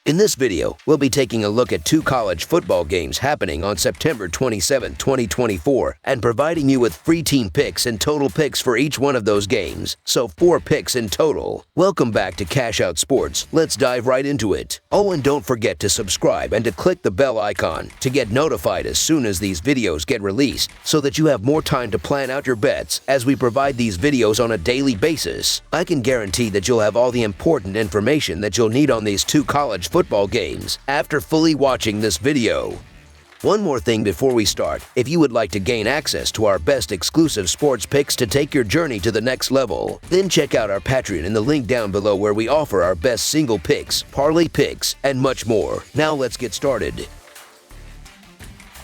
In this video, we'll be taking a look at 2 college football games happening on September 27, 2024, and providing you with free team picks and total picks for each one of those games, so 4 picks in total. Welcome back to Cash Out Sports. Let's dive right into it. Oh, and don't forget to subscribe and to click the bell icon to get notified as soon as these videos get released, so that you have more time to plan out your bets as we provide these videos on a daily basis. I can guarantee that you'll have all the important information that you'll need on these 2 college football games after fully watching this video. One more thing before we start: if you would like to gain access to our best exclusive sports picks to take your journey to the next level, then check out our Patreon in the link down below, where we offer our best single picks, parlay picks, and much more. Now let's get started.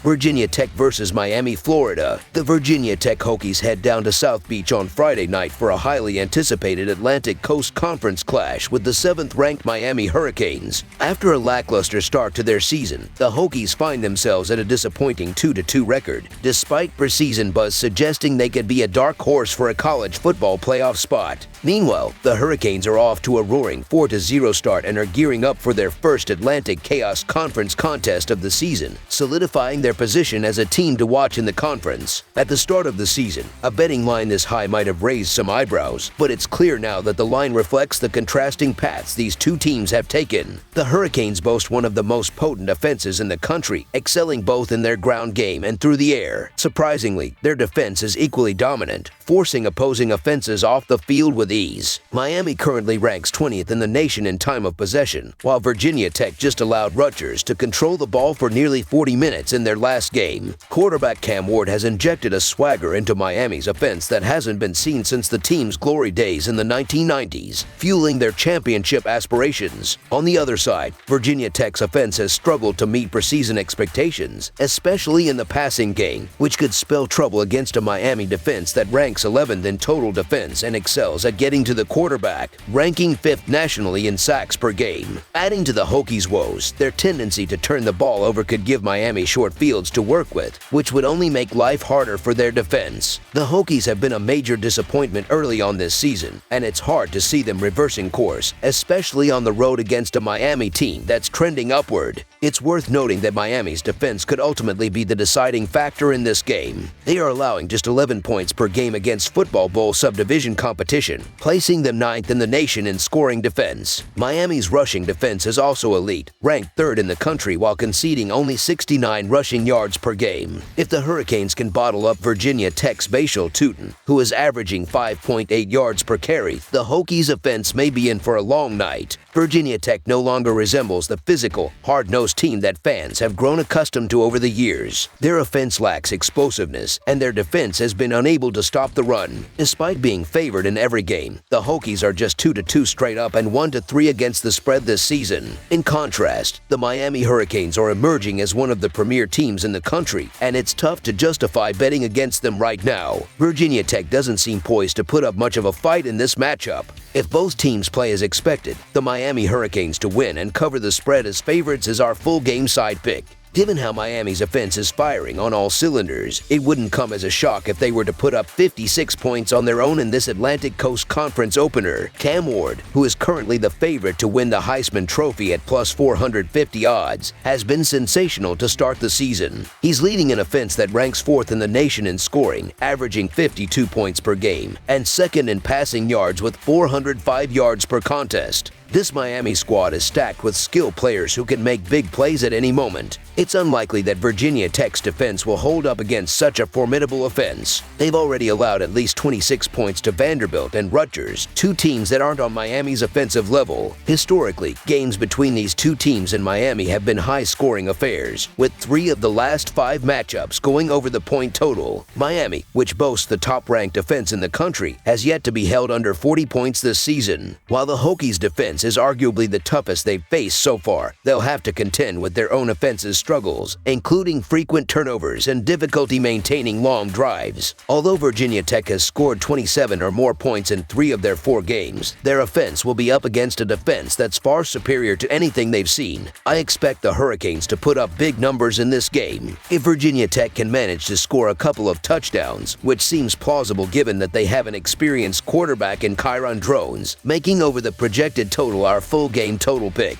Virginia Tech versus Miami, Florida. The Virginia Tech Hokies head down to South Beach on Friday night for a highly anticipated Atlantic Coast Conference clash with the 7th-ranked Miami Hurricanes. After a lackluster start to their season, the Hokies find themselves at a disappointing 2-2 record, despite preseason buzz suggesting they could be a dark horse for a college football playoff spot. Meanwhile, the Hurricanes are off to a roaring 4-0 start and are gearing up for their first Atlantic Chaos Conference contest of the season, solidifying their position as a team to watch in the conference. At the start of the season, a betting line this high might have raised some eyebrows, but it's clear now that the line reflects the contrasting paths these 2 teams have taken. The Hurricanes boast one of the most potent offenses in the country, excelling both in their ground game and through the air. Surprisingly, their defense is equally dominant, forcing opposing offenses off the field with ease. Miami currently ranks 20th in the nation in time of possession, while Virginia Tech just allowed Rutgers to control the ball for nearly 40 minutes in their last game. Quarterback Cam Ward has injected a swagger into Miami's offense that hasn't been seen since the team's glory days in the 1990s, fueling their championship aspirations. On the other side, Virginia Tech's offense has struggled to meet preseason expectations, especially in the passing game, which could spell trouble against a Miami defense that ranks 11th in total defense and excels at getting to the quarterback, ranking 5th nationally in sacks per game. Adding to the Hokies' woes, their tendency to turn the ball over could give Miami short fields to work with, which would only make life harder for their defense. The Hokies have been a major disappointment early on this season, and it's hard to see them reversing course, especially on the road against a Miami team that's trending upward. It's worth noting that Miami's defense could ultimately be the deciding factor in this game. They are allowing just 11 points per game against Football Bowl subdivision competition, placing them 9th in the nation in scoring defense. Miami's rushing defense is also elite, ranked 3rd in the country while conceding only 69 rushing yards per game. If the Hurricanes can bottle up Virginia Tech's Bashal Tutin, who is averaging 5.8 yards per carry, the Hokies' offense may be in for a long night. Virginia Tech no longer resembles the physical, hard-nosed team that fans have grown accustomed to over the years. Their offense lacks explosiveness, and their defense has been unable to stop the run. Despite being favored in every game, the Hokies are just 2-2 straight up and 1-3 against the spread this season. In contrast, the Miami Hurricanes are emerging as one of the premier teams in the country, and it's tough to justify betting against them right now. Virginia Tech doesn't seem poised to put up much of a fight in this matchup. If both teams play as expected, the Miami Hurricanes to win and cover the spread as favorites is our full game side pick. Given how Miami's offense is firing on all cylinders, it wouldn't come as a shock if they were to put up 56 points on their own in this Atlantic Coast Conference opener. Cam Ward, who is currently the favorite to win the Heisman Trophy at plus 450 odds, has been sensational to start the season. He's leading an offense that ranks 4th in the nation in scoring, averaging 52 points per game, and 2nd in passing yards with 405 yards per contest. This Miami squad is stacked with skilled players who can make big plays at any moment. It's unlikely that Virginia Tech's defense will hold up against such a formidable offense. They've already allowed at least 26 points to Vanderbilt and Rutgers, 2 teams that aren't on Miami's offensive level. Historically, games between these 2 teams in Miami have been high-scoring affairs, with 3 of the last 5 matchups going over the point total. Miami, which boasts the top-ranked defense in the country, has yet to be held under 40 points this season. While the Hokies' defense is arguably the toughest they've faced so far, they'll have to contend with their own offense's struggles, including frequent turnovers and difficulty maintaining long drives. Although Virginia Tech has scored 27 or more points in 3 of their 4 games, their offense will be up against a defense that's far superior to anything they've seen. I expect the Hurricanes to put up big numbers in this game. If Virginia Tech can manage to score a couple of touchdowns, which seems plausible given that they have an experienced quarterback in Kyron Drones, making over the projected total our full game total pick.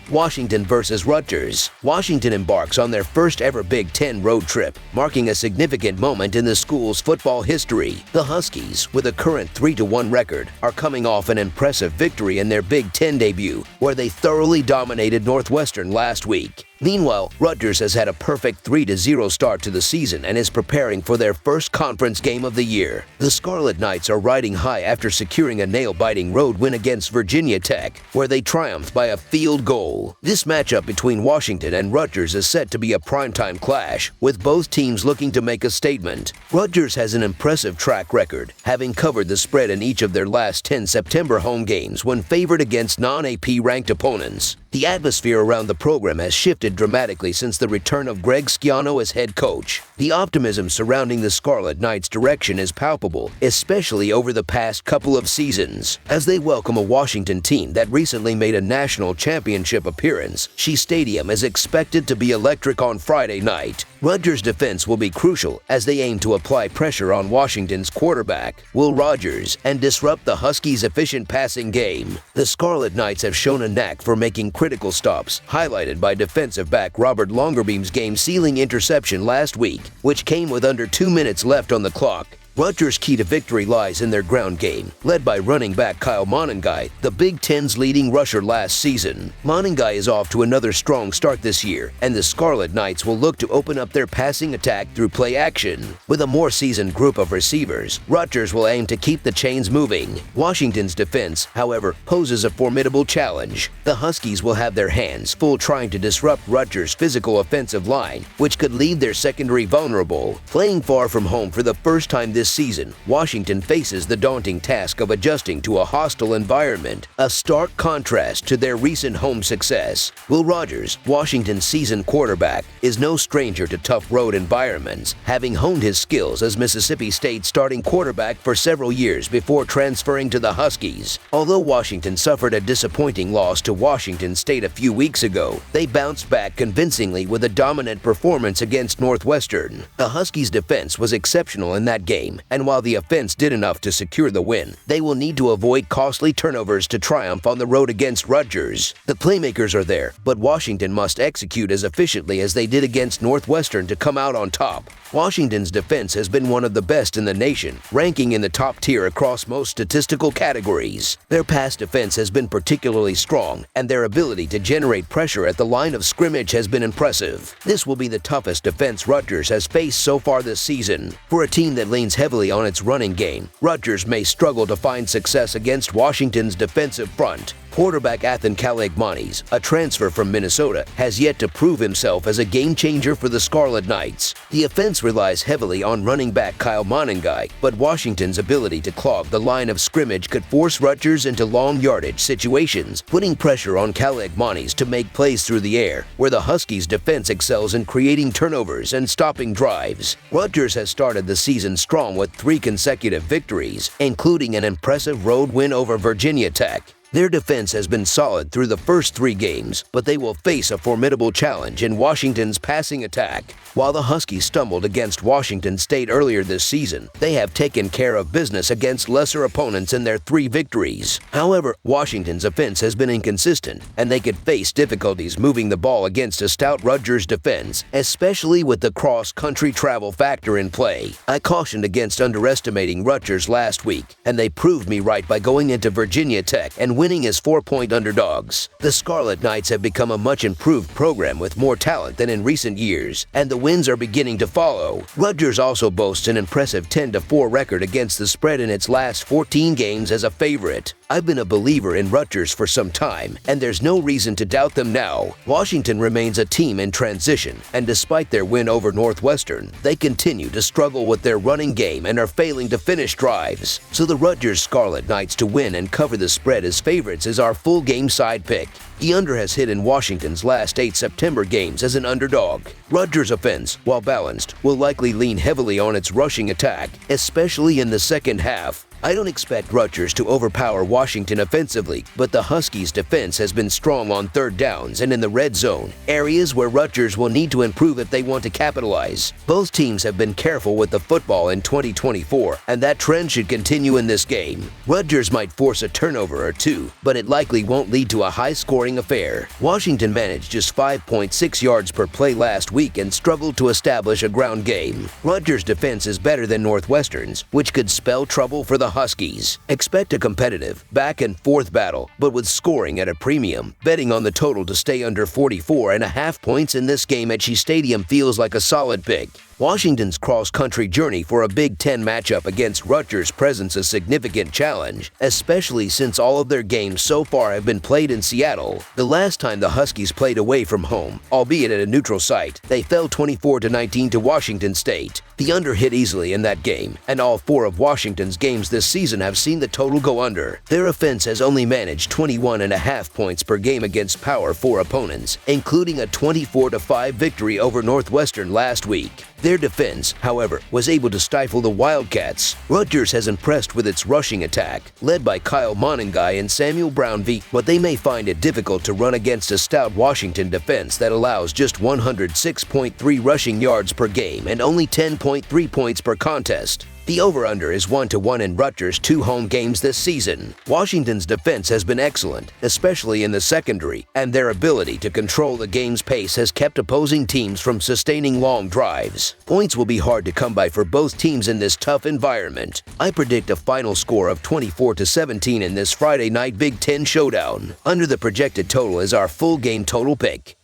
Washington versus Rutgers. Washington embarks on their first ever Big Ten road trip, marking a significant moment in the school's football history. The Huskies, with a current 3-1 record, are coming off an impressive victory in their Big Ten debut, where they thoroughly dominated Northwestern last week. Meanwhile, Rutgers has had a perfect 3-0 start to the season and is preparing for their first conference game of the year. The Scarlet Knights are riding high after securing a nail-biting road win against Virginia Tech, where they triumphed by a field goal. This matchup between Washington and Rutgers is set to be a primetime clash, with both teams looking to make a statement. Rutgers has an impressive track record, having covered the spread in each of their last 10 September home games when favored against non-AP ranked opponents. The atmosphere around the program has shifted dramatically since the return of Greg Schiano as head coach. The optimism surrounding the Scarlet Knights' direction is palpable, especially over the past couple of seasons. As they welcome a Washington team that recently made a national championship appearance, Shea Stadium is expected to be electric on Friday night. Rutgers' defense will be crucial as they aim to apply pressure on Washington's quarterback, Will Rogers, and disrupt the Huskies' efficient passing game. The Scarlet Knights have shown a knack for making critical stops, highlighted by defensive back Robert Longerbeam's game-sealing interception last week, which came with under 2 minutes left on the clock. Rutgers' key to victory lies in their ground game, led by running back Kyle Monangai, the Big Ten's leading rusher last season. Monangai is off to another strong start this year, and the Scarlet Knights will look to open up their passing attack through play action. With a more seasoned group of receivers, Rutgers will aim to keep the chains moving. Washington's defense, however, poses a formidable challenge. The Huskies will have their hands full trying to disrupt Rutgers' physical offensive line, which could leave their secondary vulnerable. Playing far from home for the first time this season, Washington faces the daunting task of adjusting to a hostile environment, a stark contrast to their recent home success. Will Rogers, Washington's seasoned quarterback, is no stranger to tough road environments, having honed his skills as Mississippi State's starting quarterback for several years before transferring to the Huskies. Although Washington suffered a disappointing loss to Washington State a few weeks ago, they bounced back convincingly with a dominant performance against Northwestern. The Huskies' defense was exceptional in that game, and while the offense did enough to secure the win, they will need to avoid costly turnovers to triumph on the road against Rutgers. The playmakers are there, but Washington must execute as efficiently as they did against Northwestern to come out on top. Washington's defense has been one of the best in the nation, ranking in the top tier across most statistical categories. Their pass defense has been particularly strong, and their ability to generate pressure at the line of scrimmage has been impressive. This will be the toughest defense Rutgers has faced so far this season. For a team that leans heavily on its running game, Rutgers may struggle to find success against Washington's defensive front. Quarterback Athan Kalegmanis, a transfer from Minnesota, has yet to prove himself as a game-changer for the Scarlet Knights. The offense relies heavily on running back Kyle Monangai, but Washington's ability to clog the line of scrimmage could force Rutgers into long yardage situations, putting pressure on Kalegmanis to make plays through the air, where the Huskies' defense excels in creating turnovers and stopping drives. Rutgers has started the season strong with 3 consecutive victories, including an impressive road win over Virginia Tech. Their defense has been solid through the first 3 games, but they will face a formidable challenge in Washington's passing attack. While the Huskies stumbled against Washington State earlier this season, they have taken care of business against lesser opponents in their 3 victories. However, Washington's offense has been inconsistent, and they could face difficulties moving the ball against a stout Rutgers defense, especially with the cross-country travel factor in play. I cautioned against underestimating Rutgers last week, and they proved me right by going into Virginia Tech and winning as 4-point underdogs. The Scarlet Knights have become a much improved program with more talent than in recent years, and the wins are beginning to follow. Rutgers also boasts an impressive 10-4 record against the spread in its last 14 games as a favorite. I've been a believer in Rutgers for some time, and there's no reason to doubt them now. Washington remains a team in transition, and despite their win over Northwestern, they continue to struggle with their running game and are failing to finish drives. So the Rutgers Scarlet Knights to win and cover the spread as favorites is our full game side pick. The under has hit in Washington's last 8 September games as an underdog. Rutgers' offense, while balanced, will likely lean heavily on its rushing attack, especially in the second half. I don't expect Rutgers to overpower Washington offensively, but the Huskies' defense has been strong on third downs and in the red zone, areas where Rutgers will need to improve if they want to capitalize. Both teams have been careful with the football in 2024, and that trend should continue in this game. Rutgers might force a turnover or two, but it likely won't lead to a high-scoring affair. Washington managed just 5.6 yards per play last week and struggled to establish a ground game. Rutgers' defense is better than Northwestern's, which could spell trouble for the Huskies. Expect a competitive, back-and-forth battle, but with scoring at a premium. Betting on the total to stay under 44.5 points in this game at Shea Stadium feels like a solid pick. Washington's cross-country journey for a Big Ten matchup against Rutgers presents a significant challenge, especially since all of their games so far have been played in Seattle. The last time the Huskies played away from home, albeit at a neutral site, they fell 24-19 to Washington State. The under hit easily in that game, and all 4 of Washington's games this season have seen the total go under. Their offense has only managed 21.5 points per game against Power 4 opponents, including a 24-5 victory over Northwestern last week. Their defense, however, was able to stifle the Wildcats. Rutgers has impressed with its rushing attack, led by Kyle Monangai and Samuel Brown but they may find it difficult to run against a stout Washington defense that allows just 106.3 rushing yards per game and only 10.3 points per contest. The over-under is 1-1 in Rutgers' 2 home games this season. Washington's defense has been excellent, especially in the secondary, and their ability to control the game's pace has kept opposing teams from sustaining long drives. Points will be hard to come by for both teams in this tough environment. I predict a final score of 24-17 in this Friday night Big Ten showdown. Under the projected total is our full game total pick.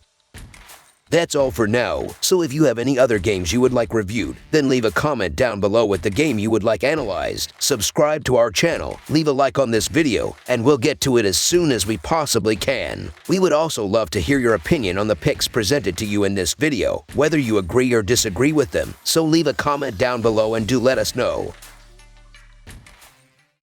That's all for now, so if you have any other games you would like reviewed, then leave a comment down below with the game you would like analyzed. Subscribe to our channel, leave a like on this video, and we'll get to it as soon as we possibly can. We would also love to hear your opinion on the picks presented to you in this video, whether you agree or disagree with them, so leave a comment down below and do let us know.